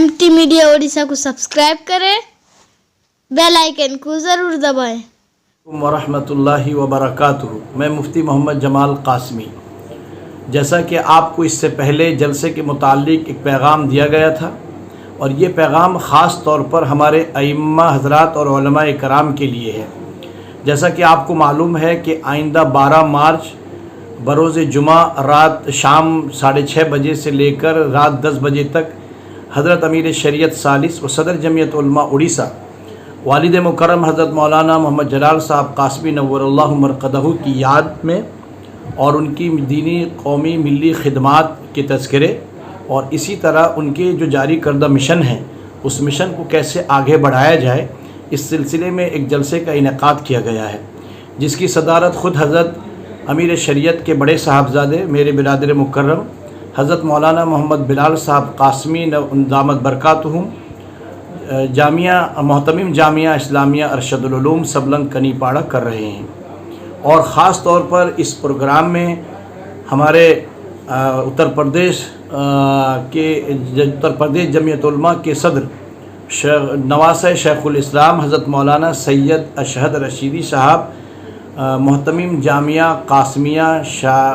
MT media Odisha को subscribe करें, bell icon को ज़रूर दबाएं। वरहमतुल्लाहि वबरकातुहू। मैं मुफ्ती मोहम्मद जमाल कासमी। जैसा कि आपको इससे पहले जलसे के मुताल्लिक एक पैगाम दिया गया था और ये पैगाम ख़ास तौर पर हमारे अइम्मा हज़रात और उलमा कराम के लिए है। जैसा कि आपको मालूम है कि आइंदा 12 मार्च बरोज़ जुमा रात शाम 6:30 बजे से लेकर रात 10 बजे तक हज़रत अमीर शरीयत सालिस व सदर जमीयत उलमा उड़ीसा वालिद मुकर्रम हज़रत मौलाना मोहम्मद जलाल साहब कासमी नव्वरल्लाहु मरक़दहू की याद में और उनकी दीनी कौमी मिली खिदमात के तज़किरे और इसी तरह उनके जो जारी करदा मिशन है उस मिशन को कैसे आगे बढ़ाया जाए, इस सिलसिले में एक जलसे का इनेकाद किया गया है, जिसकी सदारत ख़ुद हज़रत अमीर शरीयत के बड़े साहबजादे मेरे बिरादर मुकर्रम हज़रत मौलाना मोहम्मद बिलाल साहब कासमी दामत बरकातुहुम जामिया मोहतमिम जामिया इस्लामिया अरशदुल उलूम सबलंग कनीपाड़ा कर रहे हैं। और ख़ास तौर पर इस प्रोग्राम में हमारे उत्तर प्रदेश जमीयत उलमा के सदर नवासे शेखुल इस्लाम हज़रत मौलाना सैयद अशहद रशीदी साहब मोहतमिम जामिया कासमिया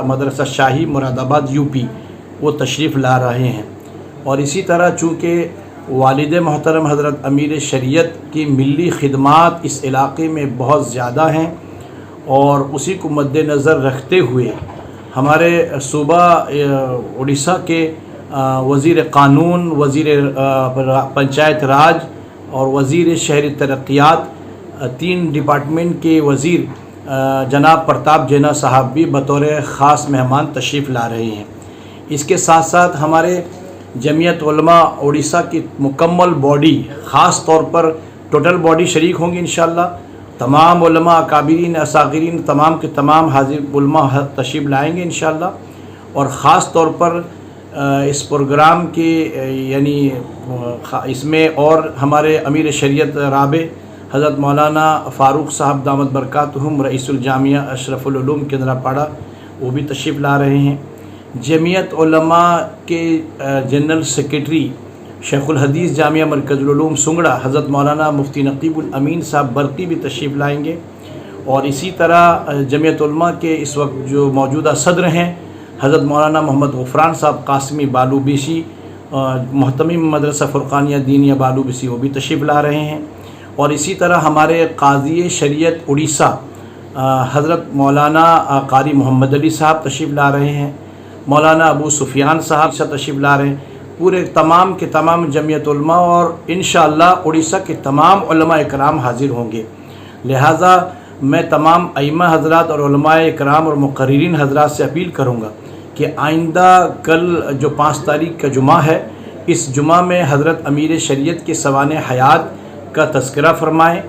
मदरसा शाही मुरादाबाद यूपी वो तशरीफ़ ला रहे हैं। और इसी तरह चूँकि वालिद मोहतरम हज़रत अमीर शरीयत की मिली खिदमात इस इलाक़े में बहुत ज़्यादा हैं और उसी को मद्देनज़र रखते हुए हमारे सूबा उड़ीसा के वज़ीर क़ानून, वज़ीर पंचायत राज और वज़ीर शहरी तरक्यात 3 डिपार्टमेंट के वज़ीर जनाब प्रताप जेना साहब भी बतौर ख़ास मेहमान तशरीफ़ ला रहे हैं। इसके साथ साथ हमारे जमीयत उलमा उड़ीसा की मुकम्मल बॉडी, ख़ास तौर पर टोटल बॉडी शरीक होंगी इंशाअल्लाह। तमाम उलमा अकाबिरीन असागिरीन तमाम के तमाम हाजिर उलमा तशरीफ़ लाएँगे इंशाअल्लाह। और ख़ास तौर पर इस प्रोग्राम के यानी इसमें और हमारे अमीर शरीयत राबे हज़रत मौलाना फ़ारूक साहब दामत बरकातुहुम रईसुल जामिया अशरफुल उलूम केंद्रापाड़ा वो भी तशरीफ़ ला रहे हैं। जमीयत उलमा के जनरल सेक्रेटरी शेखुल हदीस जामिया मरकज़ुल उलूम सुंगड़ा हज़रत मौलाना मुफ्ती नकीबुल अमीन साहब बरकी भी तशरीफ़ लाएंगे। और इसी तरह जमीयत उलमा के इस वक्त जो मौजूदा सदर हैं हज़रत मौलाना मोहम्मद ग़ुफ़रान साहब कासमी बालूबीसी मोहतमिम मदरसा फ़ुरक़ानिया दीनिया बालूबीसी वो भी तशरीफ़ ला रहे हैं। और इसी तरह हमारे काज़ी शरीयत उड़ीसा हज़रत मौलाना कारी मोहम्मद अली साहब तशरीफ़ ला रहे हैं, मौलाना अबू सुफियान साहब से तशरीफ़ ला रहे हैं। पूरे तमाम के तमाम जमीयत उलमा और इंशाअल्लाह उड़ीसा के तमाम उलमा कराम हाज़िर होंगे। लिहाजा मैं तमाम अइम्मा हज़रात और उलमा कराम और मुक़र्रिरीन हज़रात से अपील करूँगा कि आइंदा कल जो 5 तारीख का जुमा है, इस जुमा में हज़रत अमीर शरीयत के सवाने हयात का तज़किरा फ़रमाएँ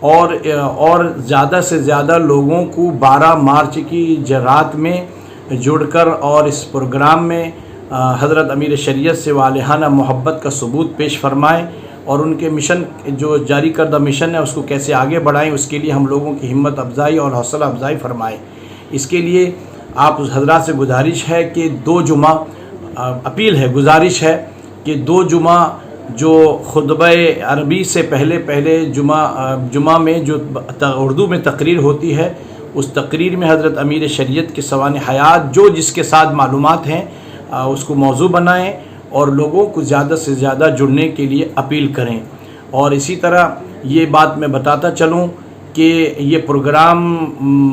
और ज़्यादा से ज़्यादा लोगों को 12 मार्च की रात में जुड़कर और इस प्रोग्राम में हज़रत अमीर शरीयत से वालिहाना मोहब्बत का सबूत पेश फ़रमाएँ और उनके मिशन जो जारी करदा मिशन है उसको कैसे आगे बढ़ाएं, उसके लिए हम लोगों की हिम्मत अफजाई और हौसला अफजाई फ़रमाएँ। इसके लिए आप उस हज़रात से गुजारिश है कि 2 जुमा अपील है, गुजारिश है कि 2 जुमा जो खुतबा अरबी से पहले जुमा में जो उर्दू में तकरीर होती है, उस तकरीर में हज़रत अमीर शरीयत के सवाने हयात जो जिसके साथ मालूमात हैं उसको मौजू बनाएं और लोगों को ज़्यादा से ज़्यादा जुड़ने के लिए अपील करें। और इसी तरह ये बात मैं बताता चलूँ कि ये प्रोग्राम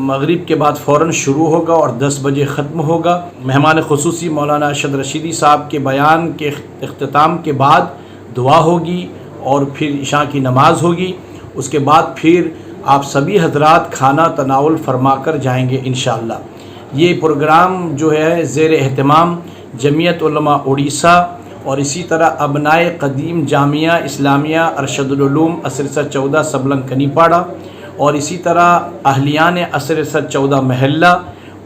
मगरिब के बाद फ़ौरन शुरू होगा और 10 बजे ख़त्म होगा। मेहमान ख़ुसूसी मौलाना अरशद रशीदी साहब के बयान के इख्तिताम के बाद दुआ होगी और फिर इशा की नमाज़ होगी। उसके बाद फिर आप सभी हज़रात खाना तनावुल फरमा कर जाएंगे इंशाअल्लाह। ये प्रोग्राम जो है ज़ेर एहतमाम जमीयत उलमा उड़ीसा और इसी तरह अबनाए क़दीम जामिया इस्लामिया अरशदुल उलूम असरसा 14 सबलंग कनीपाड़ा और इसी तरह अहलियान असरसा 14 महल्ला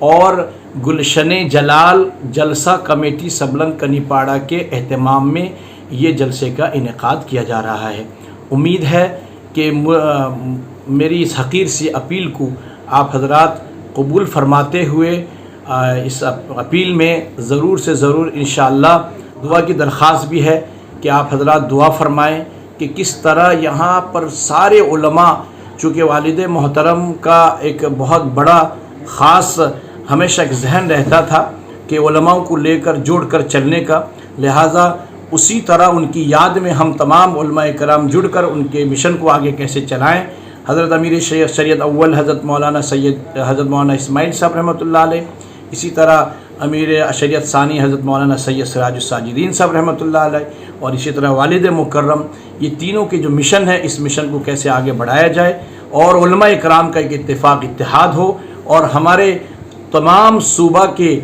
और गुलशन जलाल जलसा कमेटी सबलंग कनीपाड़ा के एहतमाम में ये जलसे का इनेकाद किया जा रहा है। उम्मीद है कि मेरी इस हक़ीर सी अपील को आप हज़रात कबूल फरमाते हुए इस अपील में ज़रूर से ज़रूर इंशाअल्लाह दुआ की दरख्वास्त भी है کہ آپ حضرات دعا فرمائیں کہ کس طرح یہاں پر سارے علماء، چونکہ والد محترم کا ایک بہت بڑا خاص ہمیشہ ایک ذہن رہتا تھا کہ علماء کو لے کر جوڑ کر چلنے کا، لہٰذا اسی طرح ان کی یاد میں ہم تمام علماء کرام جڑ کر ان کے مشن کو آگے کیسے چلائیں۔ حضرت امیر شریعت اول حضرت مولانا حضرت مولانا اسماعیل صاحب رحمۃ اللہ علیہ، اسی طرح امیر شریعت ثانی حضرت مولانا سید سراج الساجدین صاحب رحمۃ اللہ علیہ، اور اسی طرح والد مکرم، یہ تینوں کے جو مشن ہے اس مشن کو کیسے آگے بڑھایا جائے اور علماء کرام کا ایک اتحاد ہو، اور ہمارے تمام صوبہ کے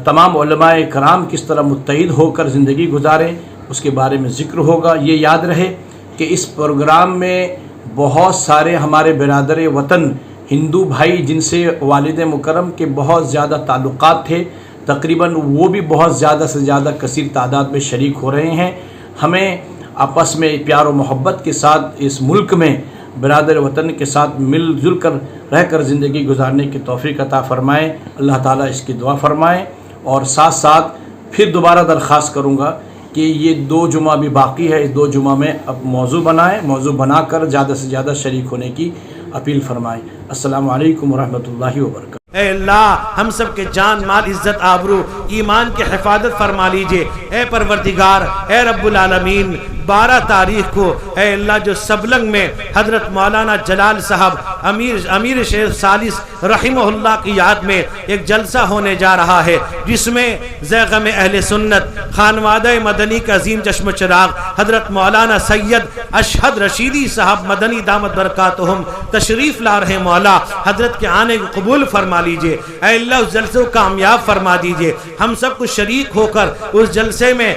تمام علماء کرام کس طرح متحد ہو کر زندگی گزاریں، اس کے بارے میں ذکر ہوگا۔ یہ یاد رہے کہ اس پروگرام میں بہت سارے ہمارے برادر وطن ہندو بھائی جن سے والد مکرم کے بہت زیادہ تعلقات تھے، تقریباً وہ بھی بہت زیادہ سے زیادہ کثیر تعداد میں شریک ہو رہے ہیں۔ ہمیں آپس میں پیار و محبت کے ساتھ اس ملک میں برادر وطن کے ساتھ مل جل کر رہ کر زندگی گزارنے کی توفیق عطا فرمائے، اللہ تعالیٰ اس کی دعا فرمائے۔ اور ساتھ ساتھ پھر دوبارہ درخواست کروں گا کہ یہ 2 جمعہ بھی باقی ہے، اس 2 جمعہ میں اب موضوع بنا کر زیادہ سے زیادہ شریک ہونے کی اپیل فرمائیں۔ السلام علیکم ورحمۃ اللہ وبرکاتہ۔ اے اللہ ہم سب کے جان مال عزت آبرو ایمان کی حفاظت فرما لیجئے۔ اے پروردگار، اے رب العالمین، 12 تاریخ کو اے اللہ جو سبلنگ میں حضرت مولانا جلال صاحب امیر شیخ ثالث رحمہ اللہ کی یاد میں ایک جلسہ ہونے جا رہا ہے، جس میں زیغم اہل سنت خانوادہ مدنی کا عظیم چشم چراغ حضرت مولانا سید اشہد رشیدی صاحب مدنی دامت برکاتہم تشریف لا رہے۔ مولا حضرت کے آنے کو قبول فرما لیجئے، اے اللہ اس جلسے کو کامیاب فرما دیجئے، ہم سب کو شریک ہو کر اس جلسے میں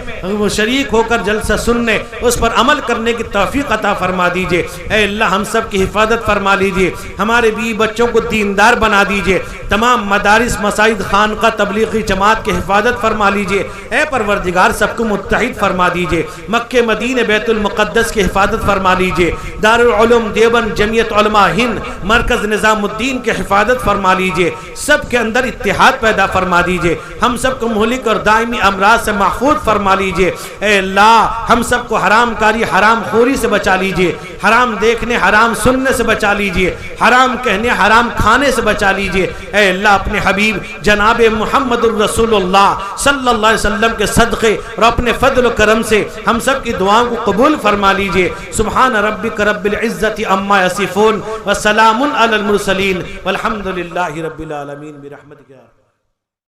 جلسہ سننے، اس پر عمل کرنے کی توفیق عطا فرما دیجئے۔ اے اللہ ہم سب کی حفاظت فرما لیجئے، ہمارے بیوی بچوں کو دیندار بنا دیجئے، تمام مدارس مساجد خانقاہ تبلیغی جماعت کی حفاظت فرما لیجئے۔ اے پروردگار سب کو متحد فرما دیجئے، مکہ مدینہ بیت المقدس کی حفاظت فرما لیجئے، دارالعلوم دیوبند جمعیت علماء ہند مرکز نظام الدین کی حفاظت فرما لیجئے، سب کے اندر اتحاد پیدا فرما دیجئے، ہم سب کو مہلک اور دائمی امراض سے محفوظ فرما لیجئے۔ اے اللہ ہم سب کو حرام کاری حرام خوری سے بچا لیجئے، حرام دیکھنے حرام سننے سے بچا لیجئے، حرام کہنے حرام کھانے سے بچا لیجئے۔ اے اللہ اپنے حبیب جناب محمد الرسول اللہ صلی اللہ علیہ وسلم کے صدقے اور اپنے فضل و کرم سے ہم سب کی دعاؤں کو قبول فرما لیجئے۔ سبحان ربک رب العزت عما یصفون وسلام علی المرسلین والحمد للہ رب العالمین برحمتک۔